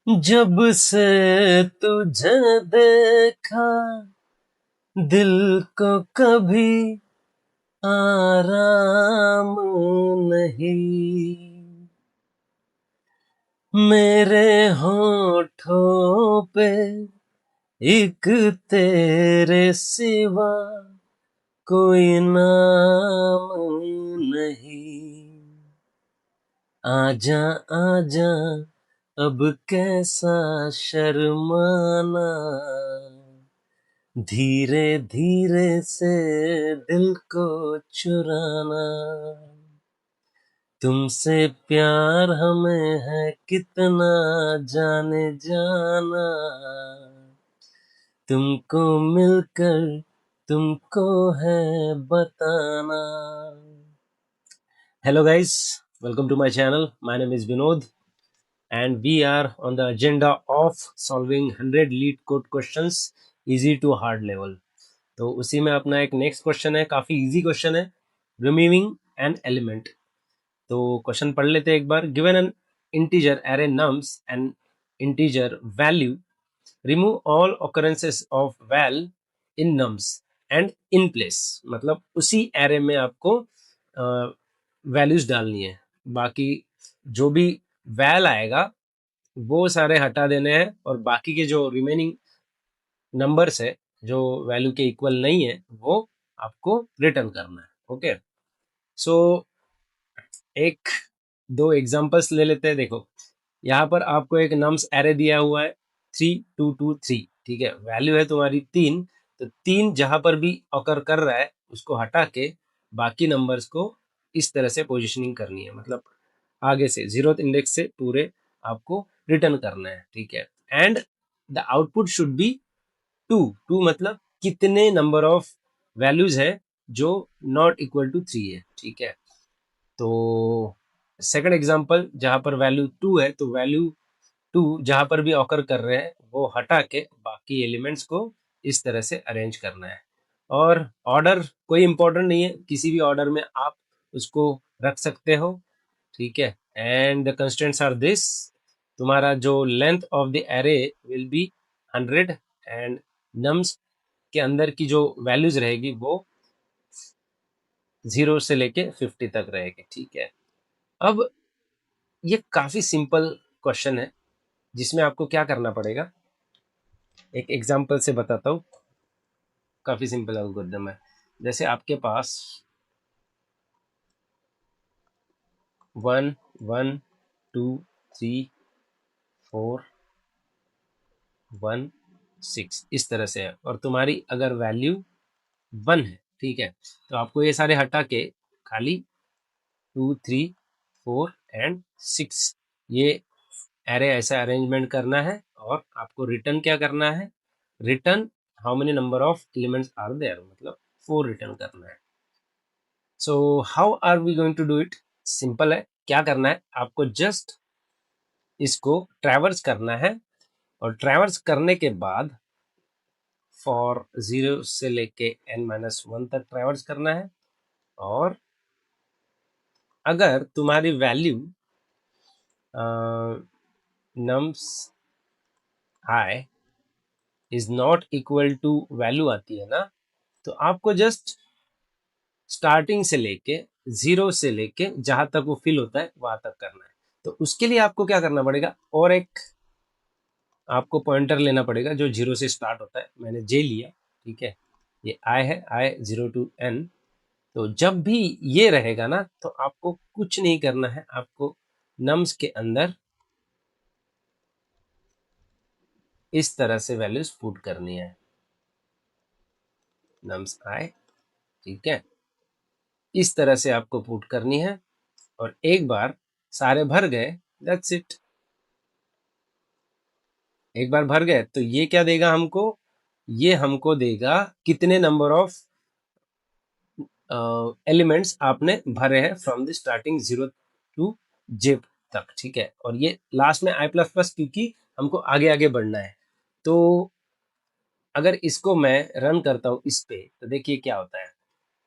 जब से तुझे देखा दिल को कभी आराम नहीं, मेरे होठों पे एक तेरे सिवा कोई नाम नहीं। आजा आजा अब कैसा शर्माना, धीरे धीरे से दिल को चुराना। तुमसे प्यार हमें है कितना जाने जाना, तुमको मिलकर तुमको है बताना। Hello guys, welcome to my channel. My name is Vinod and we are on the agenda of solving 100 lead code questions easy to hard level. तो उसी में अपना एक नेक्स्ट क्वेश्चन है, काफी इजी क्वेश्चन है, रिमूविंग एन एलिमेंट। तो question पढ़ लेते हैं एक बार। Given an integer array nums and integer value, remove all occurrences of val in nums and in place. मतलब उसी एरे में आपको वैल्यूज डालनी है, बाकी जो भी वैल आएगा वो सारे हटा देने हैं और बाकी के जो रिमेनिंग नंबर्स है जो वैल्यू के इक्वल नहीं है वो आपको रिटर्न करना है। ओके, सो एक दो एग्जांपल्स ले लेते हैं। देखो यहाँ पर आपको एक नम्स एरे दिया हुआ है 3223, ठीक है। वैल्यू है तुम्हारी 3, तो 3 जहां पर भी ऑकर कर रहा है उसको हटा के बाकी नंबर्स को इस तरह से पोजीशनिंग करनी है, मतलब आगे से 0th इंडेक्स से पूरे आपको रिटर्न करना है, ठीक है। And the output should be 2 मतलब कितने नंबर ऑफ वैल्यूज है जो नॉट इक्वल टू 3 है, ठीक है। तो सेकंड एग्जांपल जहां पर वैल्यू 2 है, तो वैल्यू 2 जहां पर भी ऑकर कर रहे हैं वो हटा के बाकी एलिमेंट्स को इस तरह से अरेंज करना है। और ऑर्डर कोई इंपॉर्टेंट नहीं है, किसी भी ऑर्डर में आप उसको रख सकते हो, ठीक है। And the constraints are this, तुम्हारा जो length of the array will be 100 and nums के अंदर की जो वैल्यूज रहेगी वो 0 से लेके 50 तक रहेगी, ठीक है। अब ये काफी सिंपल क्वेश्चन है जिसमें आपको क्या करना पड़ेगा, एक एग्जांपल से बताता हूँ। काफी सिंपल एल्गोरिथम है। जैसे आपके पास 1 1 2 3 4 1 6 इस तरह से है और तुम्हारी अगर वैल्यू 1 है, ठीक है, तो आपको ये सारे हटा के खाली 2 3 4 एंड 6 ये एरे ऐसा अरेंजमेंट करना है और आपको रिटर्न क्या करना है, return how many number of elements are there, मतलब 4 रिटर्न करना है। So how are we going to do it? Simple है, क्या करना है आपको, जस्ट इसको ट्रैवर्स करना है और ट्रैवर्स करने के बाद फॉर 0 से लेके n-1 तक ट्रैवर्स करना है। और अगर तुम्हारी value nums i is not equal to value आती है ना, तो आपको जस्ट स्टार्टिंग से लेके 0 से लेके जहां तक वो फिल होता है वहां तक करना है। तो उसके लिए आपको क्या करना पड़ेगा, और एक आपको पॉइंटर लेना पड़ेगा जो 0 से स्टार्ट होता है। मैंने जे लिया, ठीक है, ये आई है, आई 0 to n। तो जब भी ये रहेगा ना तो आपको कुछ नहीं करना है, आपको नम्स के अंदर इस तरह से वैल्यूज पुट करनी है, नम्स आई, ठीक है, इस तरह से आपको पुट करनी है। और एक बार सारे भर गए, दैट्स इट। एक बार भर गए तो ये क्या देगा हमको, ये हमको देगा कितने नंबर ऑफ एलिमेंट्स आपने भरे हैं from the starting 0 to j तक, ठीक है। और ये लास्ट में i प्लस प्लस, क्योंकि हमको आगे आगे बढ़ना है। तो अगर इसको मैं रन करता हूं इस पे तो देखिए क्या होता है।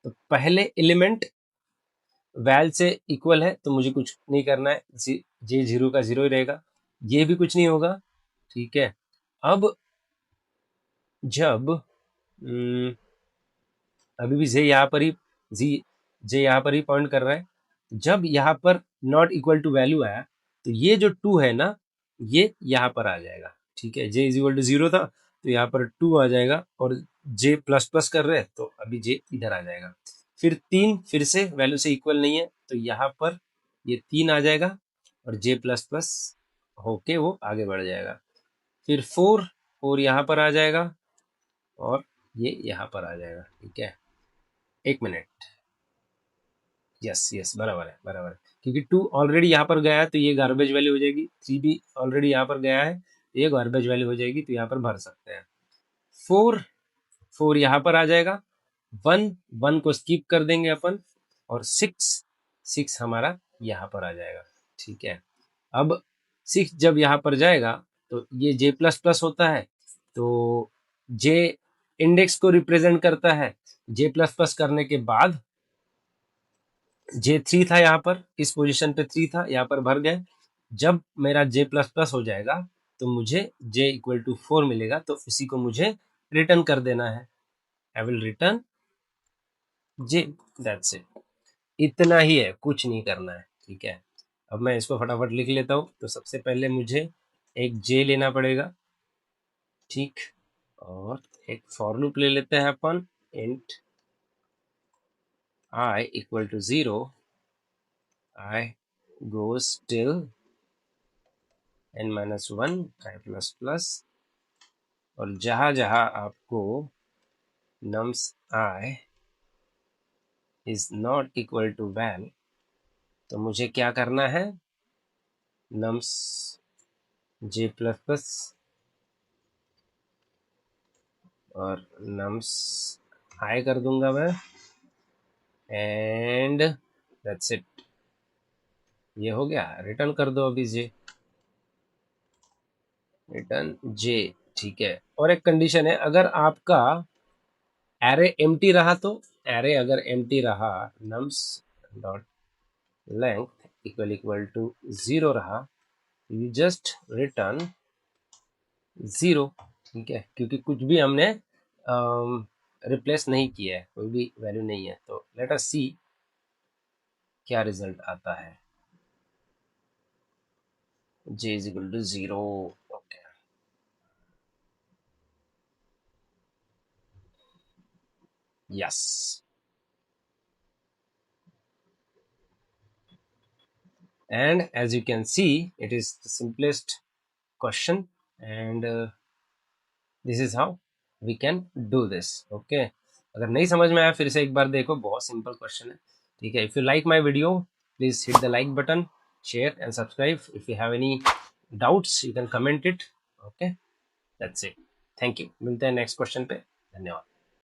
तो पहले एलिमेंट वैल से इक्वल है तो मुझे कुछ नहीं करना है, जे 0 का 0 ही रहेगा, ये भी कुछ नहीं होगा, ठीक है। अब जब अभी भी जे यहाँ पर ही जी जे यहाँ पर ही पॉइंट कर रहा है, जब यहाँ पर नॉट इक्वल टू वैल्यू आया तो ये जो 2 है ना, ये यहाँ पर आ जाएगा। ठीक है, जे इज इक्वल टू 0 था तो यहाँ पर 2 आ जाएगा, और जे प्लस प्लस कर रहे हैं तो अभी जे इधर आ जाएगा। फिर 3 फिर से वैल्यू से इक्वल नहीं है तो यहाँ पर ये 3 आ जाएगा, और जे प्लस प्लस होके वो आगे बढ़ जाएगा। फिर 4 यहाँ पर आ जाएगा, और ये यहाँ पर आ जाएगा। ठीक है, 1 मिनट। यस यस, बराबर है बराबर है, क्योंकि 2 ऑलरेडी यहाँ पर गया है तो ये गार्बेज वैल्यू हो जाएगी। 3 भी ऑलरेडी यहाँ पर गया है तो ये गार्बेज वैल्यू हो जाएगी, तो यहाँ पर भर सकते हैं। 4 यहाँ पर आ जाएगा। 1 को स्किप कर देंगे अपन, और 6 हमारा यहाँ पर आ जाएगा। ठीक है, अब 6 जब यहाँ पर जाएगा तो ये जे प्लस प्लस होता है, तो जे इंडेक्स को रिप्रेजेंट करता है। जे प्लस प्लस करने के बाद जे 3 था, यहाँ पर इस पोजीशन पे 3 था, यहाँ पर भर गए। जब मेरा जे प्लस प्लस हो जाएगा तो मुझे जे इक्वल टू 4 मिलेगा, तो इसी को मुझे रिटर्न कर देना है। I will return J, that's it. इतना ही है, कुछ नहीं करना है। ठीक है, अब मैं इसको फटाफट लिख लेता हूँ। तो सबसे पहले मुझे एक जे लेना पड़ेगा, ठीक, और एक फॉर लूप ले लेते हैं अपन। Int I equal to 0, I goes till n-1 I plus plus, और जहां जहां आपको nums I is not equal to val, तो मुझे क्या करना है, nums j प्लस प्लस और nums I कर दूंगा मैं, एंड दैट्स इट। ये हो गया, रिटर्न कर दो अभी जे, रिटर्न जे। ठीक है, और एक कंडीशन है, अगर आपका एरे एम्प्टी रहा तो, एरे अगर एम्प्टी रहा, nums dot length equal to 0 रहा, यू जस्ट रिटर्न 0। ठीक है, क्योंकि कुछ भी हमने रिप्लेस नहीं किया है, कोई भी वैल्यू नहीं है। तो लेट अस सी क्या रिजल्ट आता है। j is equal to 0। Okay, yes, and as you can see it is the simplest question, and this is how we can do this. okay, अगर नहीं समझ में आया फिर से एक बार देखो, बहुत सिंपल क्वेश्चन है। ठीक है, if you like my video please hit the like button, share and subscribe. If you have any doubts you can comment it. Okay, that's it, thank you. मिलते हैं नेक्स्ट क्वेश्चन पे, धन्यवाद।